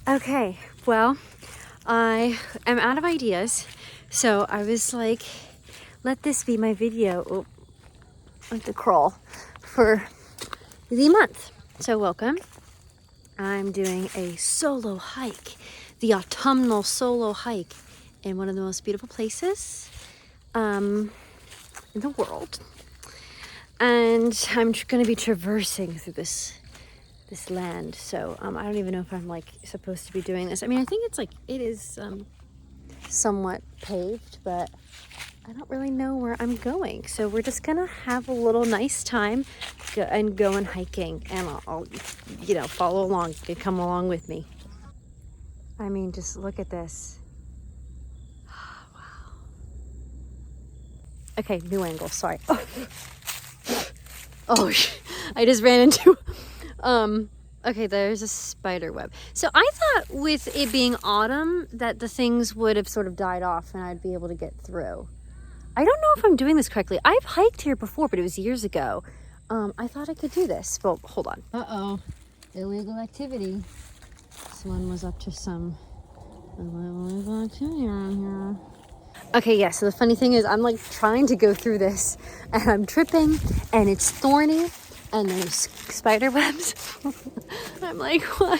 Okay, well, I am out of ideas, so I was like, let this be my video. Oh, I have to crawl for the month. So welcome. I'm doing a solo hike, the autumnal solo hike in one of the most beautiful places in the world. And I'm going to be traversing through this land. So I don't even know if I'm like supposed to be doing this. I mean, I think it is somewhat paved, but I don't really know where I'm going. So we're just gonna have a little nice time and going hiking, and I'll follow along and come along with me. I mean, just look at this. Wow. Okay, new angle. Sorry. Oh, I just ran into okay, there's a spider web. So I thought with it being autumn that the things would have sort of died off and I'd be able to get through. I don't know if I'm doing this correctly. I've hiked here before, but it was years ago. I thought I could do this. Well, hold on. Uh-oh. Illegal activity. Someone was up to some illegal activity around here. Okay, yeah, so the funny thing is I'm like trying to go through this and I'm tripping and it's thorny and there's spider webs. I'm like, why?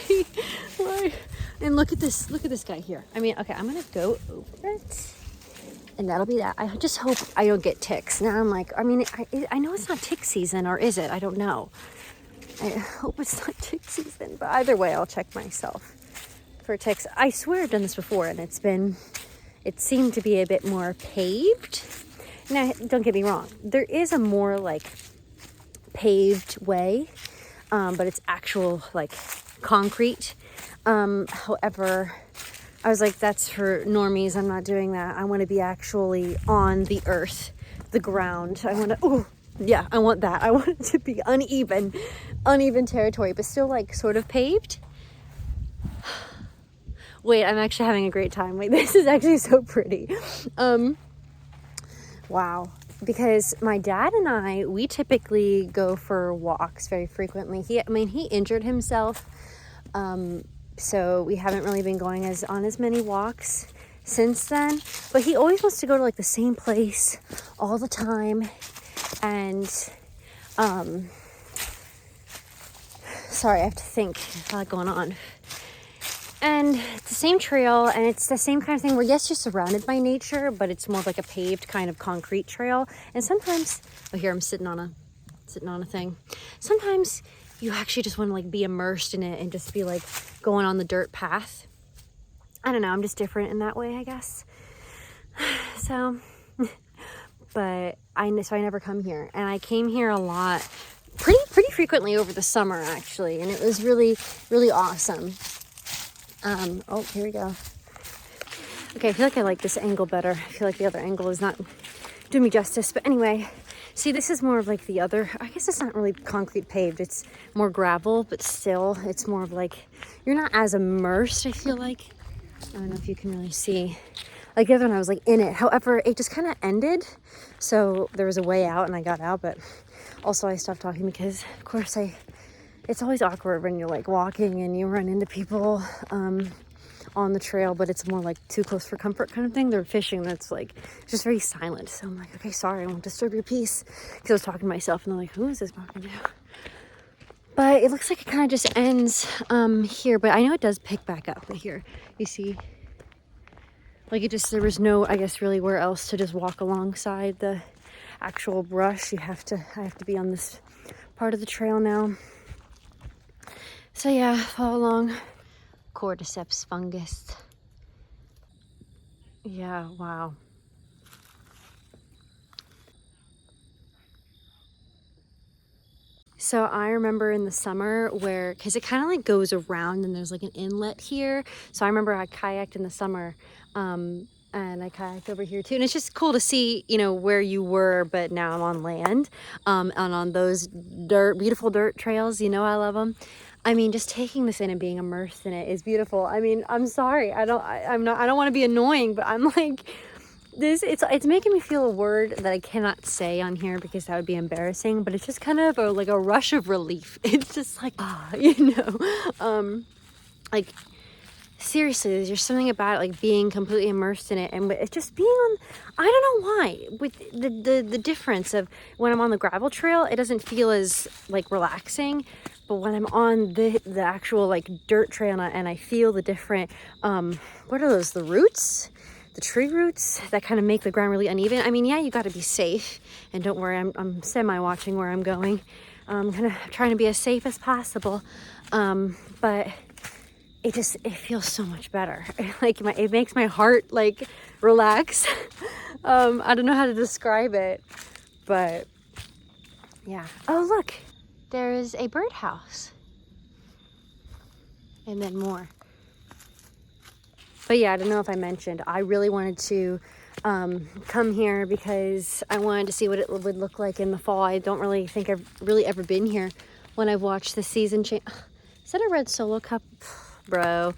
And look at this guy here. I mean, okay, I'm gonna go over it and that'll be that. I just hope I don't get ticks. Now I'm like, I mean, I know it's not tick season, or is it? I don't know. I hope it's not tick season, but either way, I'll check myself for ticks. I swear I've done this before and it seemed to be a bit more paved. Now, don't get me wrong. There is a more like paved way, but it's actual like concrete. However, I was like, that's for normies. I'm not doing that. I want to be actually on the earth, the ground. I want that. I want it to be uneven territory, but still like sort of paved. Wait, I'm actually having a great time. Wait, this is actually so pretty. Wow. Because my dad and we typically go for walks very frequently. He injured himself. So we haven't really been going on as many walks since then. But he always wants to go to like the same place all the time. And, sorry, I have to think. There's a lot going on. And it's the same trail, and it's the same kind of thing where, yes, you're surrounded by nature, but it's more of like a paved kind of concrete trail. And sometimes, here I'm sitting on a thing. Sometimes you actually just want to like be immersed in it and just be like going on the dirt path. I don't know, I'm just different in that way, I guess. So, but I never come here, and I came here a lot, pretty frequently over the summer actually, and it was really, really awesome. Oh, here we go. Okay, I feel like I like this angle better. I feel like the other angle is not doing me justice. But anyway, see, this is more of like the other, I guess it's not really concrete paved. It's more gravel, but still, it's more of like, you're not as immersed, I feel like. I don't know if you can really see. Like the other one, I was like in it. However, it just kind of ended. So there was a way out and I got out, but also I stopped talking because, of course, it's always awkward when you're like walking and you run into people on the trail, but it's more like too close for comfort kind of thing. They're fishing, that's like just very silent. So I'm like, okay, sorry, I won't disturb your peace, because I was talking to myself and they're like, who is this talking to? But it looks like it kind of just ends here, but I know it does pick back up right here. You see, like there was no, I guess, really where else to just walk alongside the actual brush. I have to be on this part of the trail now. So yeah, follow along. Cordyceps fungus. Yeah, wow. So I remember in the summer because it kind of like goes around and there's like an inlet here. So I remember I kayaked in the summer and I kayaked over here too. And it's just cool to see, where you were, but now I'm on land and on those beautiful dirt trails. I love them. I mean, just taking this in and being immersed in it is beautiful. I mean, I'm sorry. I don't want to be annoying, but I'm like, it's making me feel a word that I cannot say on here because that would be embarrassing, but it's just kind of like a rush of relief. It's just like, like seriously, there's just something about it, like being completely immersed in it, and it's just being on, I don't know why, with the difference of when I'm on the gravel trail, it doesn't feel as like relaxing, but when I'm on the actual like dirt trail and I feel the different, what are those, the roots? The tree roots that kind of make the ground really uneven. I mean, yeah, you got to be safe, and don't worry, I'm semi-watching where I'm going. I'm kind of trying to be as safe as possible, but it feels so much better. Like it makes my heart like relax. I don't know how to describe it, but yeah. Oh, look, there's a birdhouse, and then more. But yeah, I don't know if I mentioned, I really wanted to come here because I wanted to see what it would look like in the fall. I don't really think I've really ever been here when I've watched the season change. Is that a red Solo cup? Bro,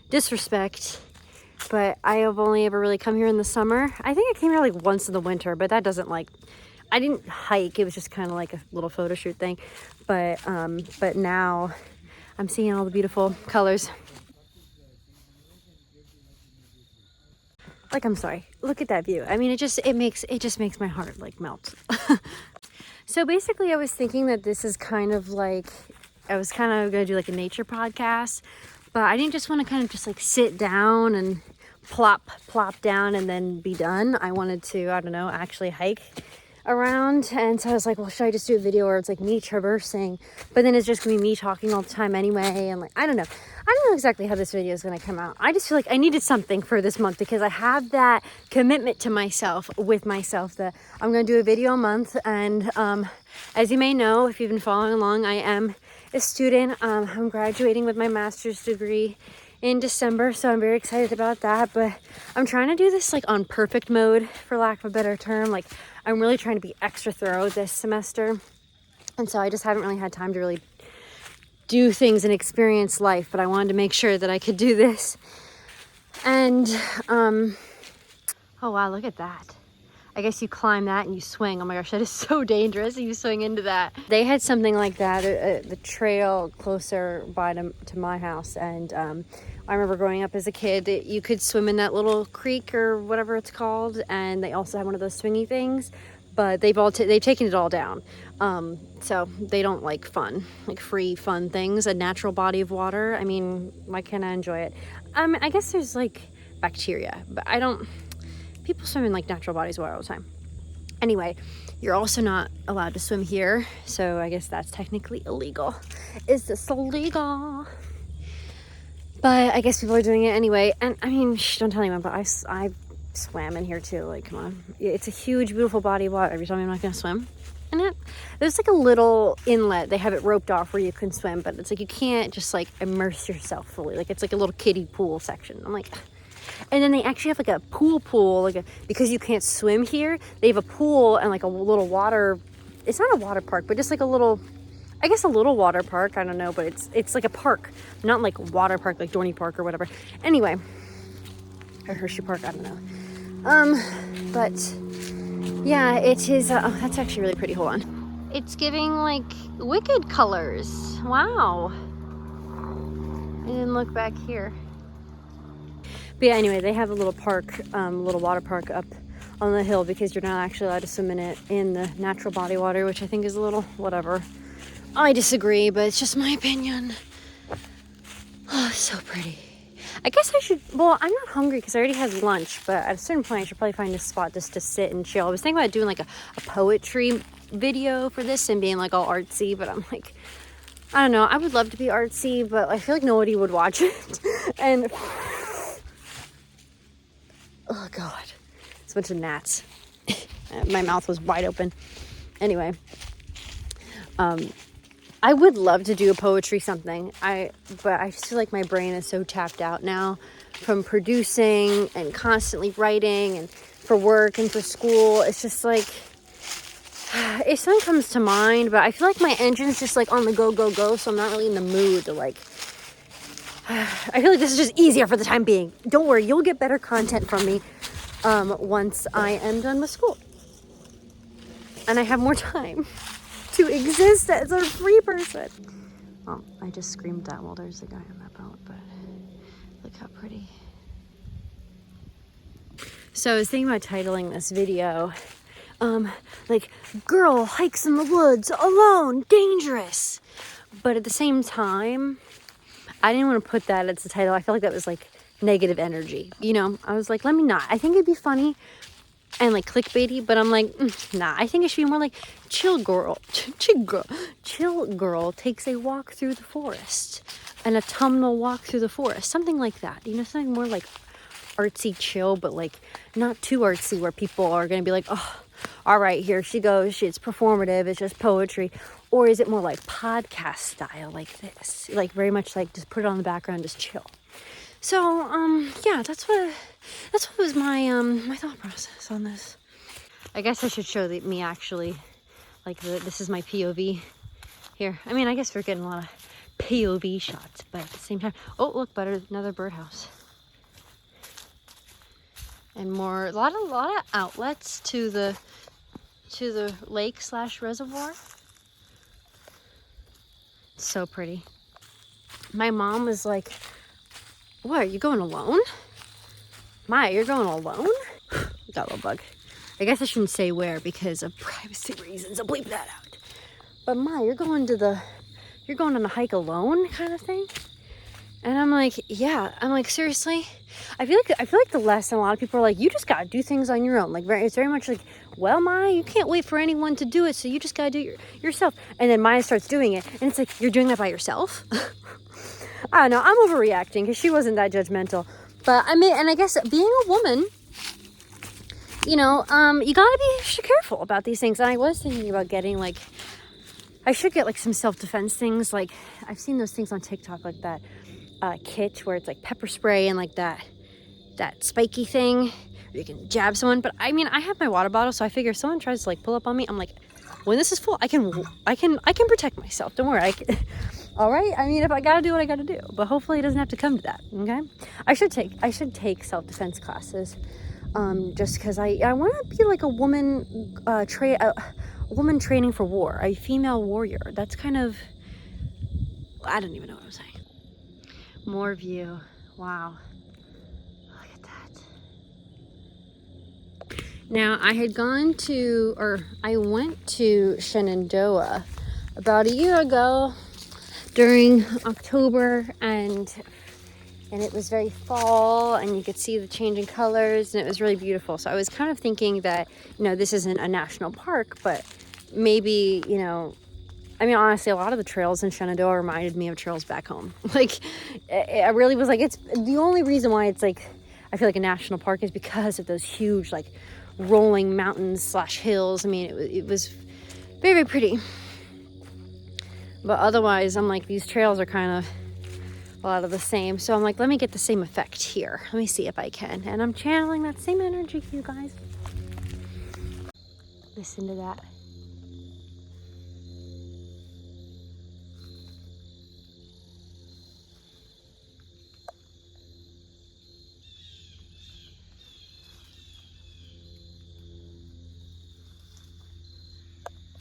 disrespect. But I have only ever really come here in the summer. I think I came here like once in the winter, but that doesn't like, I didn't hike. It was just kind of like a little photo shoot thing. But now I'm seeing all the beautiful colors. Like, I'm sorry, look at that view. I mean, it just makes my heart like melt. So basically I was thinking that this is kind of like, I was kind of gonna do like a nature podcast, but I didn't just want to kind of just like sit down and plop down and then be done. I wanted to, I don't know, actually hike around. And so I was like, well, should I just do a video where it's like me traversing, but then it's just gonna be me talking all the time anyway? And like, I don't know exactly how this video is going to come out. I just feel like I needed something for this month because I have that commitment to myself that I'm going to do a video a month. And as you may know, if you've been following along, I am a student. I'm graduating with my master's degree in December, so I'm very excited about that. But I'm trying to do this like on perfect mode, for lack of a better term. Like, I'm really trying to be extra thorough this semester, and so I just haven't really had time to really do things and experience life, but I wanted to make sure that I could do this. And oh wow, look at that. I guess you climb that and you swing. Oh my gosh, that is so dangerous. You swing into that. They had something like that, the trail closer by to my house, and I remember growing up as a kid, you could swim in that little creek or whatever it's called, and they also had one of those swingy things, but they've taken it all down. So they don't like free fun things, a natural body of water. I mean, why can't I enjoy it? I guess there's like bacteria, but people swim in like natural bodies of water all the time. Anyway, you're also not allowed to swim here, so I guess that's technically illegal. Is this illegal? But I guess people are doing it anyway. And I mean, don't tell anyone, but I swam in here too. Like, come on. It's a huge, beautiful body of water. Every time I'm not going to swim in it. There's like a little inlet. They have it roped off where you can swim, but it's like you can't just like immerse yourself fully. Like, it's like a little kiddie pool section. I'm like, and then they actually have like a pool, because you can't swim here. They have a pool and like a little water. It's not a water park, but just like a little water park. I don't know, but it's like a park, not like water park, like Dorney Park or whatever. Anyway, or Hershey Park, I don't know. But yeah, it is. Oh, that's actually really pretty. Hold on. It's giving like Wicked colors. Wow. I didn't look back here. But yeah, anyway, they have a little park, little water park up on the hill because you're not actually allowed to swim in it in the natural body water, which I think is a little whatever. I disagree, but it's just my opinion. Oh, so pretty. I guess I should, well, I'm not hungry because I already had lunch, but at a certain point I should probably find a spot just to sit and chill. I was thinking about doing like a poetry video for this and being like all artsy, but I'm like, I don't know. I would love to be artsy, but I feel like nobody would watch it. And oh God, it's a bunch of gnats. My mouth was wide open. Anyway, I would love to do a poetry something. But I just feel like my brain is so tapped out now from producing and constantly writing and for work and for school. It's just like, if something comes to mind, but I feel like my engine's just like on the go, so I'm not really in the mood to like, I feel like this is just easier for the time being. Don't worry, you'll get better content from me once I am done with school. And I have more time to exist as a free person. Well, I just screamed that while there's a guy on that boat, but Look how pretty. So I was thinking about titling this video, like, girl hikes in the woods alone, dangerous. But at the same time, I didn't want to put that as the title. I felt like that was like negative energy. You know, I was like, let me not. I think it'd be funny and like clickbaity, but I'm like, nah, I think it should be more like chill girl takes a walk through the forest, an autumnal walk through the forest, something like that. You know, something more like artsy chill, but like not too artsy where people are going to be like, oh, all right, here she goes. It's performative. It's just poetry. Or is it more like podcast style like this? Like very much like just put it on the background, just chill. So, yeah, that's what was my, my thought process on this. I guess I should show me actually, like this is my POV here. I mean, I guess we're getting a lot of POV shots, but at the same time, oh, look, another birdhouse. And more, a lot of outlets to the lake / reservoir. So pretty. My mom was like, what, are you going alone? Maya, you're going alone? Got a little bug. I guess I shouldn't say where because of privacy reasons. I'll bleep that out. But Maya, you're going on a hike alone kind of thing? And I'm like, yeah. I'm like, seriously? I feel like the lesson, a lot of people are like, you just gotta do things on your own. Like, it's very much like, well, Maya, you can't wait for anyone to do it, so you just gotta do it yourself. And then Maya starts doing it, and it's like, you're doing that by yourself? I don't know, I'm overreacting, because she wasn't that judgmental. But I mean, and I guess being a woman, you know, you gotta be careful about these things. And I was thinking about getting, like, I should get, like, some self-defense things. Like, I've seen those things on TikTok, like that kit where it's like pepper spray and like that spiky thing where you can jab someone. But I mean, I have my water bottle, so I figure if someone tries to like pull up on me, I'm like, when this is full, I can protect myself. Don't worry. All right. I mean, if I gotta do what I gotta do, but hopefully it doesn't have to come to that. Okay. I should take self-defense classes, just because I want to be like a woman, a woman training for war, a female warrior. That's kind of, I don't even know what I'm saying. More view. Wow. Look at that. Now, I went to Shenandoah about a year ago during October, and it was very fall, and you could see the changing colors, and it was really beautiful. So I was kind of thinking that, you know, this isn't a national park, but maybe, you know, I mean, honestly, a lot of the trails in Shenandoah reminded me of trails back home. Like, I really was like, it's the only reason why it's like, I feel like a national park is because of those huge, like, rolling mountains / hills. I mean, it was very, very pretty. But otherwise, I'm like, these trails are kind of a lot of the same. So I'm like, let me get the same effect here. Let me see if I can. And I'm channeling that same energy, you guys. Listen to that.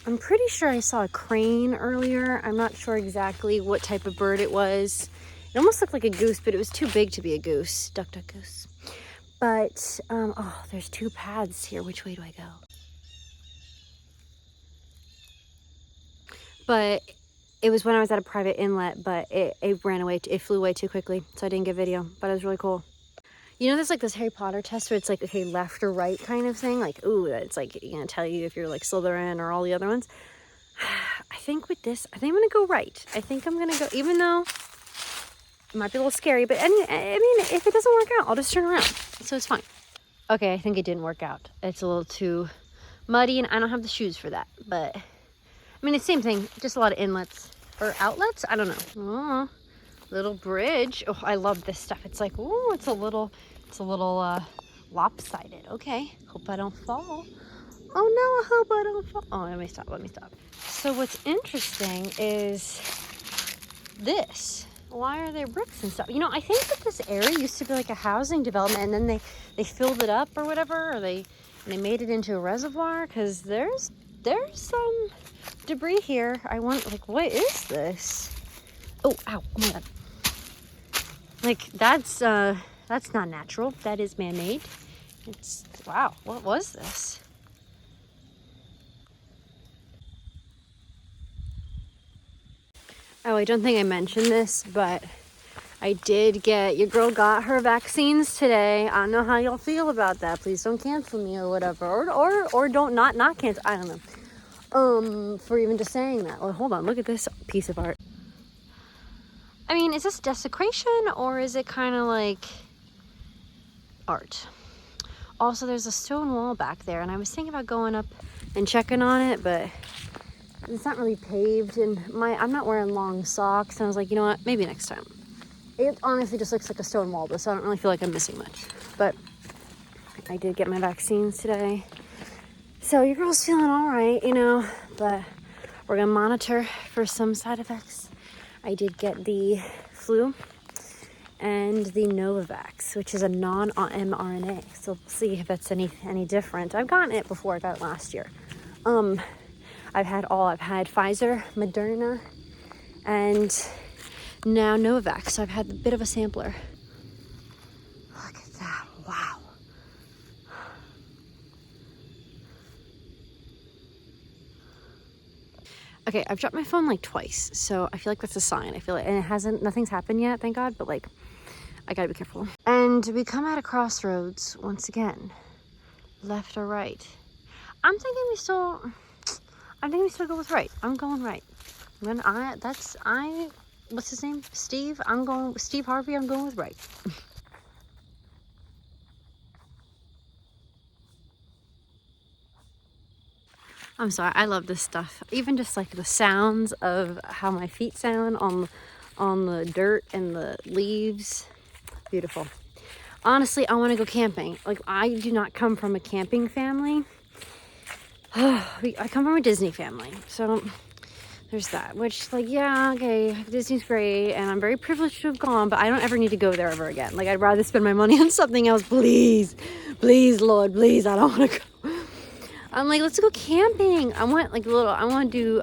I'm pretty sure I saw a crane earlier. I'm not sure exactly what type of bird it was. It almost looked like a goose, but it was too big to be a goose. Duck, duck, goose. But, oh, there's two paths here. Which way do I go? But it was when I was at a private inlet, but it ran away. It flew away too quickly, so I didn't get video. But it was really cool. You know, there's like this Harry Potter test where it's like, okay, left or right kind of thing. Like, ooh, it's like, you know, tell you if you're like Slytherin or all the other ones. I think with this, I think I'm going to go right. I think I'm going to go, even though it might be a little scary, but I mean, if it doesn't work out, I'll just turn around. So it's fine. Okay, I think it didn't work out. It's a little too muddy and I don't have the shoes for that. But, I mean, it's the same thing. Just a lot of inlets or outlets. I don't know. Oh. Little bridge. Oh, I love this stuff. It's like, oh, it's a little lopsided. Okay, hope I don't fall. Oh no, I hope I don't fall. Oh, let me stop. So what's interesting is this. Why are there bricks and stuff? You know, I think that this area used to be like a housing development, and then they filled it up or whatever, or they made it into a reservoir, because there's some debris here. I want, like, what is this? Oh, ow, oh my God. Like, that's not natural. That is man-made. It's, wow, what was this? Oh, I don't think I mentioned this, but I did get, your girl got her vaccines today. I don't know how y'all feel about that. Please don't cancel me or whatever. Or don't not cancel. I don't know. For even just saying that. Well, hold on. Look at this piece of art. I mean, is this desecration or is it kind of like art? Also, there's a stone wall back there, and I was thinking about going up and checking on it, but it's not really paved, and I'm not wearing long socks, and I was like, you know what, maybe next time. It honestly just looks like a stone wall, though, so I don't really feel like I'm missing much. But I did get my vaccines today, so your girl's feeling all right, you know, but we're gonna monitor for some side effects. I did get the flu and the Novavax, which is a non-mRNA. So we'll see if that's any different. I've gotten it before. I got it last year. I've had Pfizer, Moderna, and now Novavax. So I've had a bit of a sampler. Look at that. Wow. Okay, I've dropped my phone like twice, so I feel like that's a sign. I feel like, and nothing's happened yet, thank God, but like, I gotta be careful. And we come at a crossroads once again, left or right. I'm thinking we still go with right. I'm going right. What's his name? Steve? Steve Harvey, I'm going with right. I'm sorry, I love this stuff. Even just like the sounds of how my feet sound on the dirt and the leaves. Beautiful. Honestly, I want to go camping. Like, I do not come from a camping family. I come from a Disney family. So there's that, which, like, yeah, okay, Disney's great, and I'm very privileged to have gone, but I don't ever need to go there ever again. Like, I'd rather spend my money on something else. Please, Lord, please, I don't want to go. I'm like, let's go camping. I want to do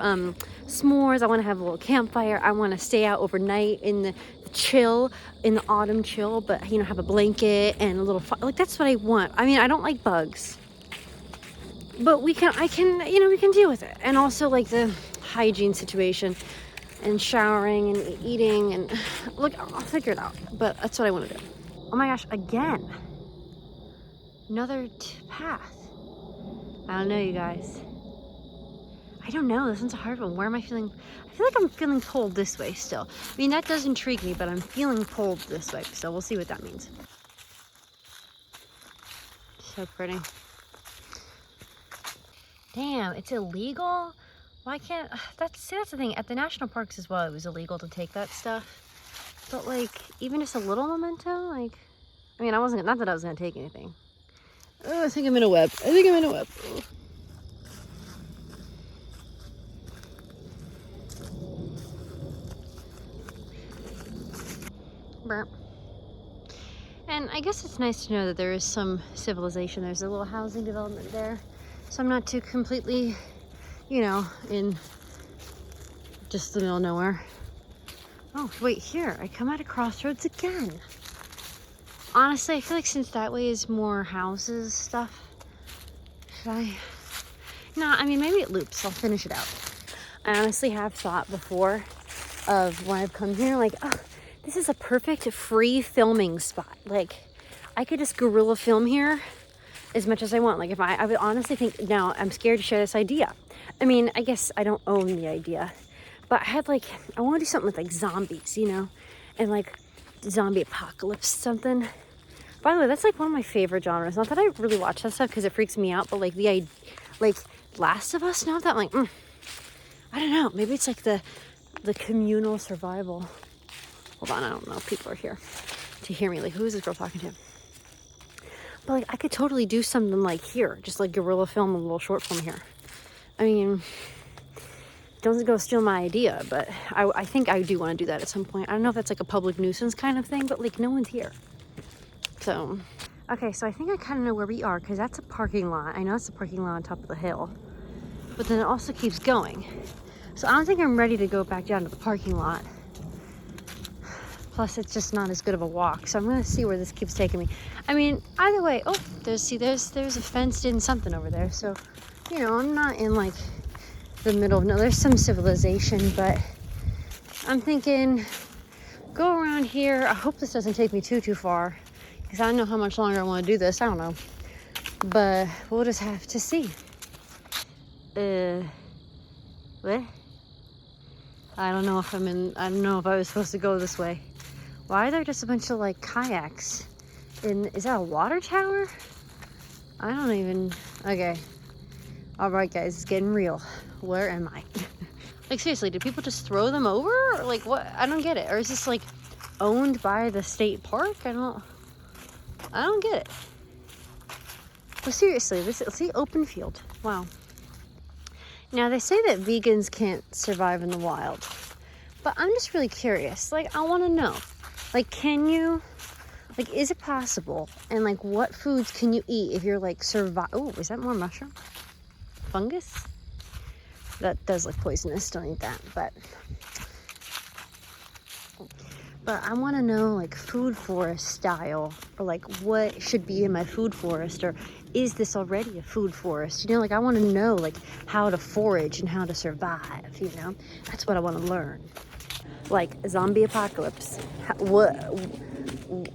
s'mores. I want to have a little campfire. I want to stay out overnight in the autumn chill, but, you know, have a blanket and a little fire. Like, that's what I want. I mean, I don't like bugs, but we can deal with it. And also, like, the hygiene situation and showering and eating, and look, I'll figure it out, but that's what I want to do. Oh my gosh, again, another path. I don't know, you guys. I don't know. This one's a hard one. Where am I feeling? I feel like I'm feeling pulled this way still. I mean, that does intrigue me, but I'm feeling pulled this way. So we'll see what that means. So pretty. Damn, it's illegal? Why can't... That's the thing. At the national parks as well, it was illegal to take that stuff. But, like, even just a little memento, like... I mean, not that I was going to take anything. Oh, I think I'm in a web. Oh. Burp. And I guess it's nice to know that there is some civilization. There's a little housing development there. So I'm not too completely, you know, in just the middle of nowhere. Oh, wait, here. I come at a crossroads again. Honestly, I feel like since that way is more houses stuff, should I? No, I mean, maybe it loops. I'll finish it out. I honestly have thought before of when I've come here, like, oh, this is a perfect free filming spot. Like, I could just guerrilla film here as much as I want. Like, if I would honestly think, now I'm scared to share this idea. I mean, I guess I don't own the idea, but I want to do something with like zombies, you know, and like zombie apocalypse something. By the way, that's like one of my favorite genres. Not that I really watch that stuff because it freaks me out, but like like Last of Us, not that, like, I don't know. Maybe it's like the communal survival. Hold on, I don't know if people are here to hear me. Like, who is this girl talking to? But like, I could totally do something like here, just like guerrilla film a little short film here. I mean, don't go steal my idea, but I think I do want to do that at some point. I don't know if that's like a public nuisance kind of thing, but like no one's here. So, okay, so I think I kind of know where we are because that's a parking lot. I know it's a parking lot on top of the hill, but then it also keeps going. So I don't think I'm ready to go back down to the parking lot. Plus, it's just not as good of a walk. So I'm gonna see where this keeps taking me. I mean, either way. Oh, there's a fenced in something over there. So, you know, I'm not in like the middle of no. There's some civilization, but I'm thinking, go around here. I hope this doesn't take me too far, because I don't know how much longer I want to do this. I don't know, but we'll just have to see. What? I don't know if I don't know if I was supposed to go this way. Why are there just a bunch of like kayaks? Is that a water tower? I don't even, okay. All right, guys, it's getting real. Where am I? Like, seriously, do people just throw them over? Or like, what? I don't get it. Or is this like owned by the state park? I don't get it. But seriously, see, open field. Wow. Now, they say that vegans can't survive in the wild, but I'm just really curious. Like, I want to know, like, can you, like, is it possible? And like, what foods can you eat if you're like oh, is that more mushroom? Fungus? That does look poisonous. Don't eat that. But I want to know, like, food forest style, or like what should be in my food forest, or is this already a food forest? You know, like, I want to know like how to forage and how to survive. You know, that's what I want to learn. Like zombie apocalypse,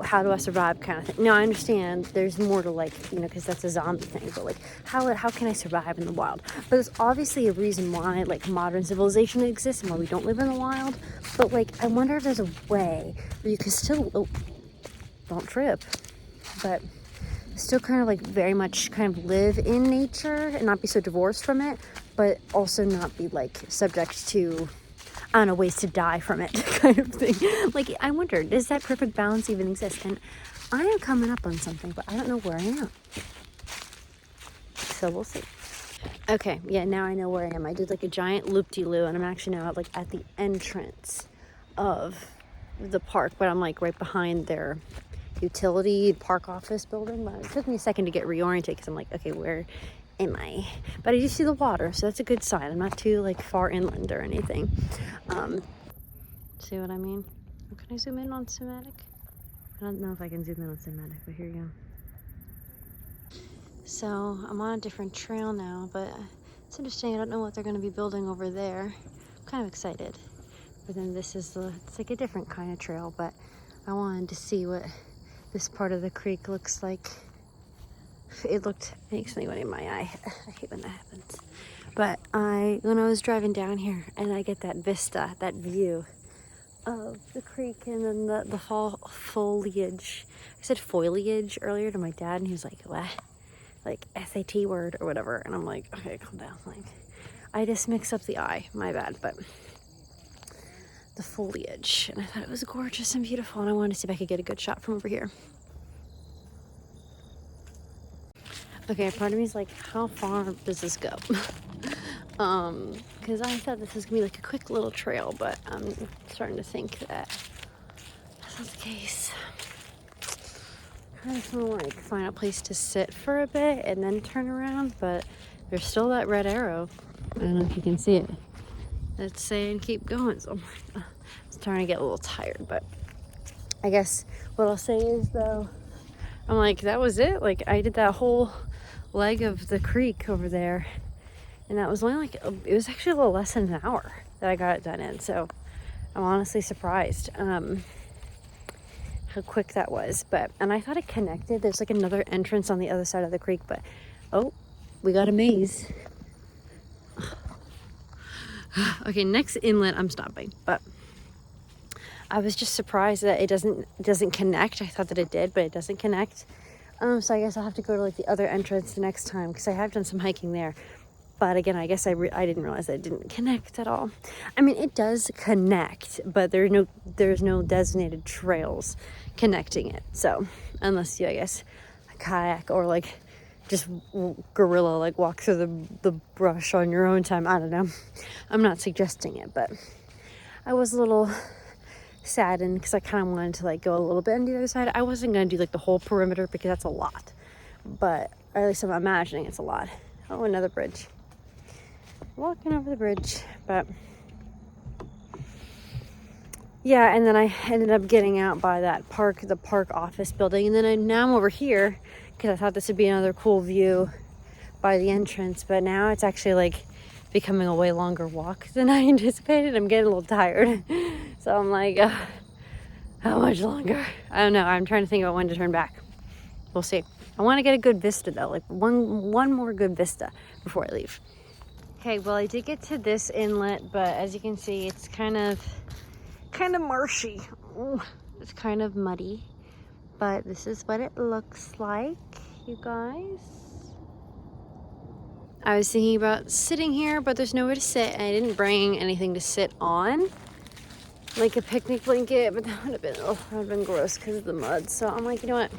how do I survive, kind of thing. No, I understand there's more to, like, you know, because that's a zombie thing, but like how can I survive in the wild? But there's obviously a reason why like modern civilization exists and why we don't live in the wild. But like, I wonder if there's a way where you can still, don't trip, but still kind of like very much kind of live in nature and not be so divorced from it, but also not be like subject to, I don't know, ways to die from it kind of thing. Like, I wonder, does that perfect balance even exist? And I am coming up on something, but I don't know where I am. So we'll see. Okay, yeah, now I know where I am. I did like a giant loop-de-loo, and I'm actually now like at the entrance of the park, but I'm like right behind their utility park office building. But it took me a second to get reoriented, because I'm like, okay, where am I? But I do see the water, so that's a good sign. I'm not too like far inland or anything. See what I mean? Can I zoom in on cinematic? I don't know if I can zoom in on cinematic, but here you go. So I'm on a different trail now, but it's interesting. I don't know what they're going to be building over there. I'm kind of excited. But then this is it's like a different kind of trail, but I wanted to see what this part of the creek looks like. It makes me one in my eye. I hate when that happens. But when I was driving down here, and I get that vista, that view of the creek, and then the fall foliage. I said foliage earlier to my dad, and he was like, what? Like SAT word or whatever. And I'm like, okay, calm down. Like, I just mix up the eye, my bad. But the foliage, and I thought it was gorgeous and beautiful, and I wanted to see if I could get a good shot from over here. Okay, part of me is like, how far does this go? Because I thought this was gonna be like a quick little trail, but I'm starting to think that that's not the case. I just want to like find a place to sit for a bit and then turn around, but there's still that red arrow. I don't know if you can see it. It's saying keep going, so I'm starting to get a little tired. But I guess what I'll say is, though, I'm like, that was it. Like, I did that whole leg of the creek over there, and that was only like, it was actually a little less than an hour that I got it done in. So I'm honestly surprised how quick that was. And I thought it connected. There's like another entrance on the other side of the creek, but oh, we got a maze. Okay, next inlet I'm stopping, but I was just surprised that it doesn't connect. I thought that it did, but it doesn't connect. So I guess I'll have to go to like the other entrance the next time, because I have done some hiking there. But again, I guess I didn't realize that it didn't connect at all. I mean, it does connect, but there's no designated trails connecting it. So unless you, I guess, a kayak or like just guerrilla, like walk through the brush on your own time. I don't know. I'm not suggesting it, but I was a little saddened because I kind of wanted to like go a little bit on the other side. I wasn't going to do like the whole perimeter because that's a lot, but or at least I'm imagining it's a lot. Oh, another bridge. Walking over the bridge. But Yeah, and then I ended up getting out by that park, the park office building, and then now I'm over here because I thought this would be another cool view by the entrance, but now it's actually like becoming a way longer walk than I anticipated. I'm getting a little tired. So I'm like, how much longer? I don't know. I'm trying to think about when to turn back. We'll see. I want to get a good vista though, like one more good vista before I leave. Okay, well I did get to this inlet, but as you can see, it's kind of marshy. Ooh, it's kind of muddy, but this is what it looks like, you guys. I was thinking about sitting here, but there's nowhere to sit, and I didn't bring anything to sit on, like a picnic blanket, but that would have been gross because of the mud. So I'm like, you know what?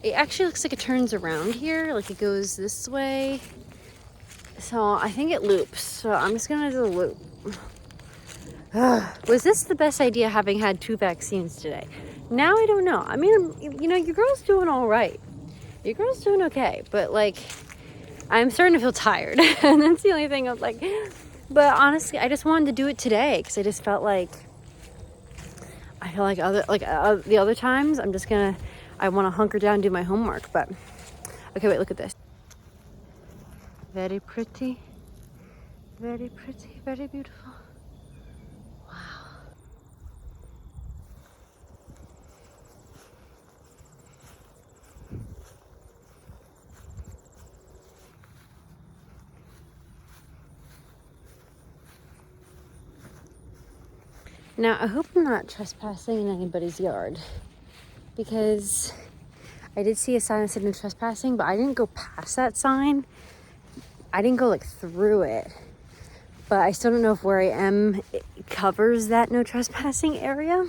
It actually looks like it turns around here, like it goes this way. So I think it loops. So I'm just gonna do the loop. Was this the best idea, having had 2 vaccines today? Now I don't know. I mean, you know, your girl's doing all right. Your girl's doing okay, but like, I'm starting to feel tired. And that's the only thing I'm like, but honestly, I just wanted to do it today because I just felt like, the other times I want to hunker down and do my homework. But okay, wait, look at this. Very pretty, very pretty, very beautiful. Now, I hope I'm not trespassing in anybody's yard, because I did see a sign that said no trespassing, but I didn't go past that sign. I didn't go like through it, but I still don't know if where I am it covers that no trespassing area.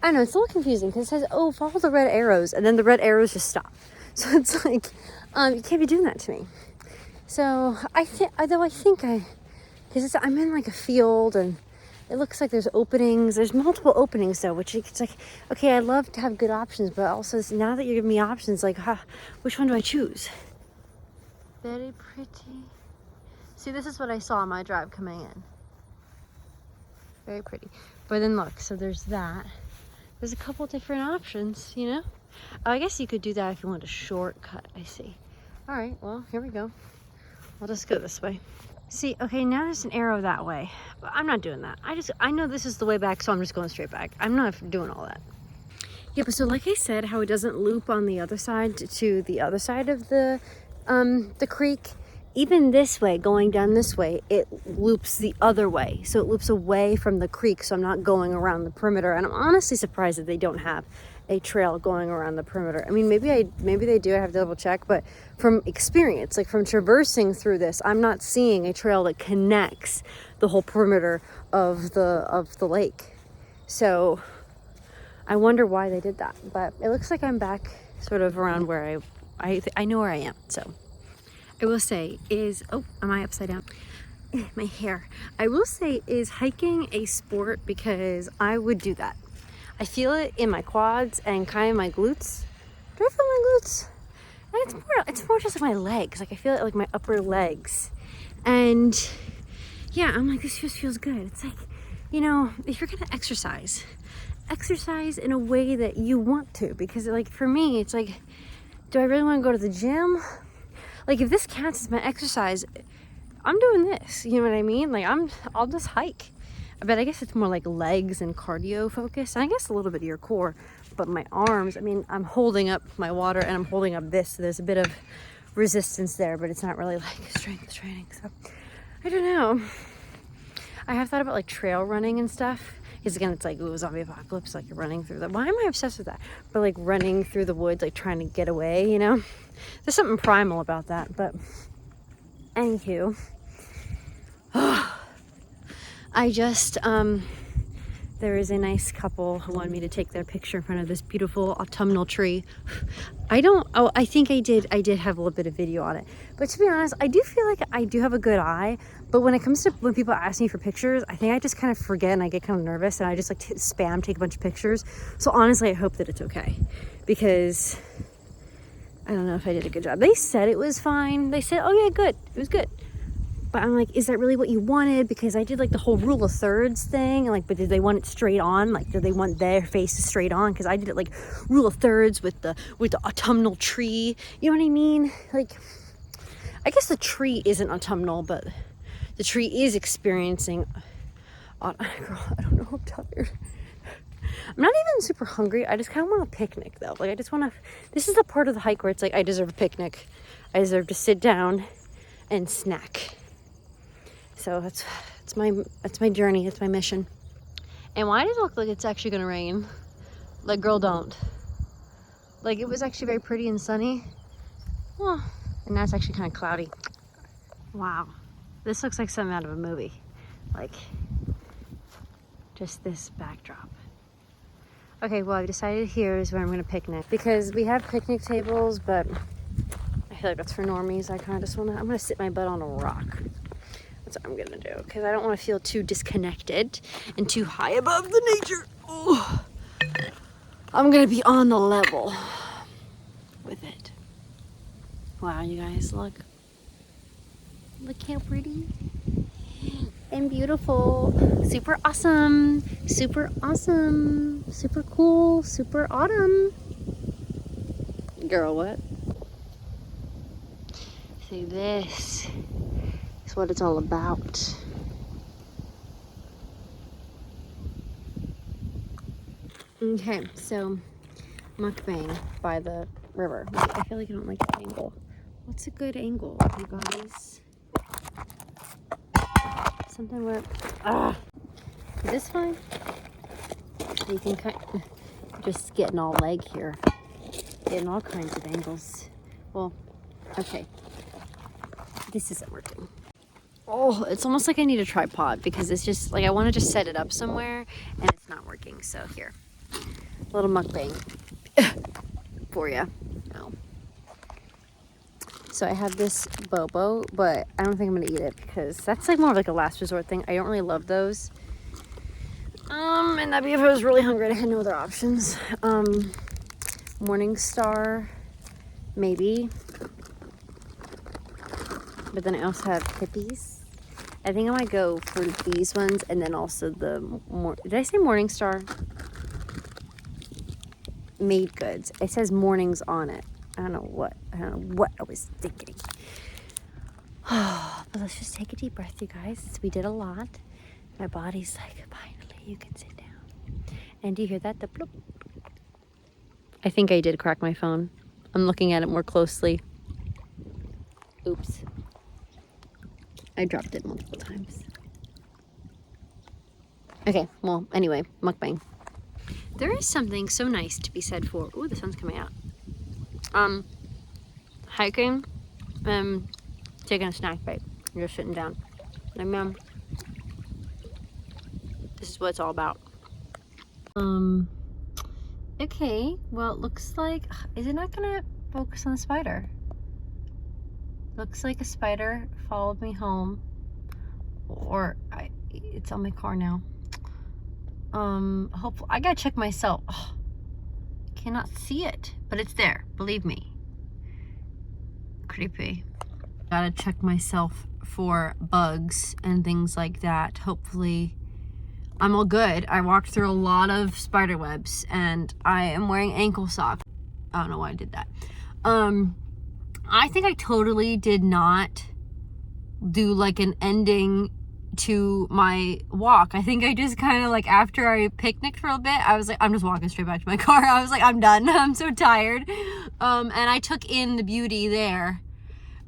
I don't know, it's a little confusing because it says, oh, follow the red arrows, and then the red arrows just stop. So it's like, you can't be doing that to me. So because I'm in like a field, and it looks like there's openings. There's multiple openings though, which it's like, okay, I love to have good options, but also now that you're giving me options, like, which one do I choose? Very pretty. See, this is what I saw on my drive coming in. Very pretty. But then look, so there's that. There's a couple different options, you know? Oh, I guess you could do that if you want a shortcut, I see. All right, well, here we go. I'll just go this way. See, okay, now there's an arrow that way, but I'm not doing that. I know this is the way back, so I'm just going straight back. I'm not doing all that. Yeah, but so like I said, how it doesn't loop on the other side to the other side of the creek, even this way, going down this way, it loops the other way. So it loops away from the creek, so I'm not going around the perimeter. And I'm honestly surprised that they don't have a trail going around the perimeter. I mean, maybe they do. I have to double check, but from experience, like from traversing through this, I'm not seeing a trail that connects the whole perimeter of the lake. So I wonder why they did that. But it looks like I'm back sort of around where I know where I am. So I will say am I upside down? My hair. I will say, is hiking a sport? Because I would do that. I feel it in my quads and kind of my glutes. Do I feel my glutes? And it's more just like my legs. Like I feel it like my upper legs. And yeah, I'm like, this just feels good. It's like, you know, if you're gonna exercise in a way that you want to. Because like for me, it's like, do I really want to go to the gym? Like if this counts as my exercise, I'm doing this. You know what I mean? Like I'll just hike. But I guess it's more like legs and cardio focused. And I guess a little bit of your core, but my arms, I mean, I'm holding up my water and I'm holding up this. So there's a bit of resistance there, but it's not really like strength training. So I don't know. I have thought about like trail running and stuff. Because again, it's like, ooh, zombie apocalypse, like you're running through why am I obsessed with that? But like running through the woods, like trying to get away, you know? There's something primal about that, but anywho. I just, there is a nice couple who wanted me to take their picture in front of this beautiful autumnal tree. I think I did have a little bit of video on it. But to be honest, I do feel like I do have a good eye. But when it comes to when people ask me for pictures, I think I just kind of forget and I get kind of nervous and I just like take a bunch of pictures. So honestly, I hope that it's okay. Because I don't know if I did a good job. They said it was fine. They said, oh yeah, good. It was good. But I'm like, is that really what you wanted? Because I did like the whole rule of thirds thing. Like, but did they want it straight on? Like, did they want their faces straight on? Because I did it like rule of thirds with the autumnal tree. You know what I mean? Like, I guess the tree isn't autumnal, but the tree is experiencing. Girl, I don't know. I'm tired. I'm not even super hungry. I just kind of want a picnic though. Like, I just want to. This is the part of the hike where it's like I deserve a picnic. I deserve to sit down and snack. So that's my journey. It's my mission. And why does it look like it's actually gonna rain? Like, girl, don't. Like, it was actually very pretty and sunny. Oh, and now it's actually kind of cloudy. Wow, this looks like something out of a movie. Like, just this backdrop. Okay, well, I've decided here is where I'm gonna picnic because we have picnic tables, but I feel like that's for normies. I kind of just I'm gonna sit my butt on a rock. That's what I'm gonna do because I don't want to feel too disconnected and too high above the nature. Oh, I'm gonna be on the level with it. Wow, you guys, look how pretty and beautiful. Super awesome, super awesome, super cool, super autumn. Girl, what? See, this is what it's all about. Okay, so mukbang by the river. I feel like I don't like the angle. What's a good angle, you guys? Something where, is this fine? You can just getting all leg here, getting all kinds of angles. Well, okay, this isn't working. Oh, it's almost like I need a tripod because it's just like I want to just set it up somewhere and it's not working. So here, a little mukbang for you. No. So I have this bobo, but I don't think I'm gonna eat it because that's like more of like a last resort thing. I don't really love those. And that'd be if I was really hungry and I had no other options. Morningstar, maybe. But then I also have Hippies. I think I might go for these ones and then also did I say Morningstar? Made Goods. It says mornings on it. I don't know what I was thinking. But let's just take a deep breath, you guys. We did a lot. My body's like, finally, you can sit down. And do you hear that? The bloop. I think I did crack my phone. I'm looking at it more closely. Oops. I dropped it multiple times. Okay, well, anyway, mukbang. There is something so nice to be said for, ooh, the sun's coming out. Hiking, taking a snack bite. You're just sitting down. Like, ma'am, this is what it's all about. Okay, well, it looks like, is it not gonna focus on the spider? Looks like a spider followed me home, or it's on my car now. Hopefully, I gotta check myself. Oh, cannot see it, but it's there, believe me. Creepy. Gotta check myself for bugs and things like that. Hopefully I'm all good. I walked through a lot of spider webs and I am wearing ankle socks. I don't know why I did that. I think I totally did not do like an ending to my walk. I think I just kind of like, after I picnicked for a bit, I was like, I'm just walking straight back to my car. I was like, I'm done. I'm so tired. And I took in the beauty there,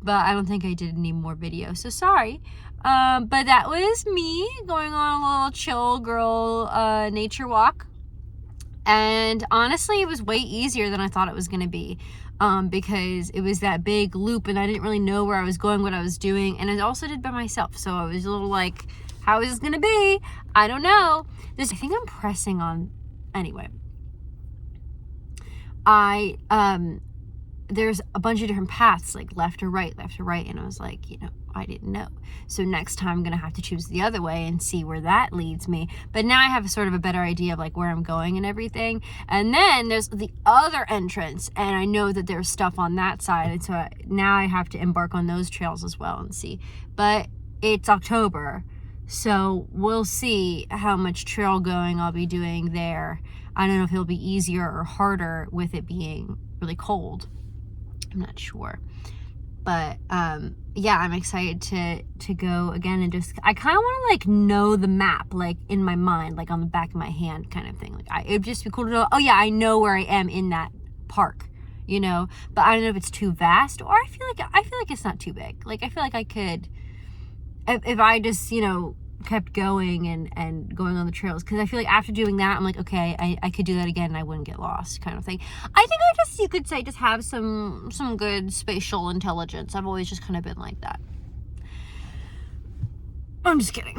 but I don't think I did any more video. So sorry. But that was me going on a little chill girl nature walk. And honestly, it was way easier than I thought it was going to be. Because it was that big loop and I didn't really know where I was going, what I was doing. And I also did by myself. So I was a little like, how is this going to be? I don't know. I think I'm pressing on, anyway. There's a bunch of different paths, like left or right. And I was like, I didn't know. So next time I'm going to have to choose the other way and see where that leads me. But now I have sort of a better idea of like where I'm going and everything. And then there's the other entrance and I know that there's stuff on that side. And so now I have to embark on those trails as well and see. But it's October, so we'll see how much trail going I'll be doing there. I don't know if it'll be easier or harder with it being really cold. I'm not sure. But yeah, I'm excited to go again, and just, I kind of want to like know the map, like in my mind, like on the back of my hand kind of thing. Like it'd just be cool to know, oh yeah, I know where I am in that park, you know, but I don't know if it's too vast, or I feel like it's not too big. Like I feel like I could, if I just, you know, kept going and going on the trails, because I feel like after doing that, I'm like, okay, I could do that again and I wouldn't get lost, kind of thing. I think I just, you could say, just have some good spatial intelligence. I've always just kind of been like that. I'm just kidding.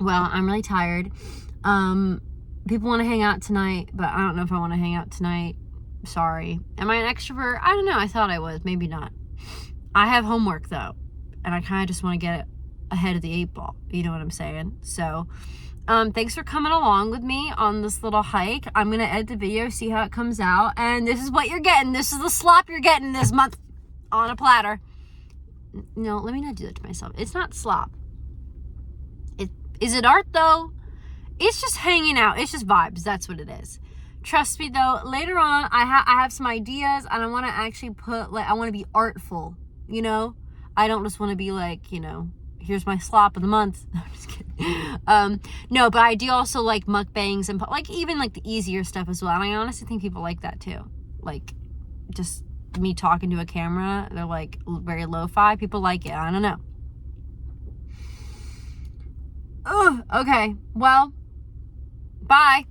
Well, I'm really tired. People want to hang out tonight, but I don't know if I want to hang out tonight. Sorry. Am I an extrovert? I don't know. I thought I was. Maybe not. I have homework though, and I kind of just want to get it ahead of the 8 ball. You know what I'm saying? So, thanks for coming along with me on this little hike. I'm going to edit the video, see how it comes out. And this is what you're getting. This is the slop you're getting this month on a platter. No, let me not do that to myself. It's not slop. Is it art though? It's just hanging out. It's just vibes. That's what it is. Trust me though, later on, I have some ideas, and I want to actually put, like, I want to be artful, you know? I don't just want to be like, you know, here's my slop of the month. No, I'm just kidding. No, but I do also like mukbangs and like even like the easier stuff as well. And I honestly think people like that too. Like just me talking to a camera. They're like very lo-fi. People like it. I don't know. Ugh, okay. Well, bye.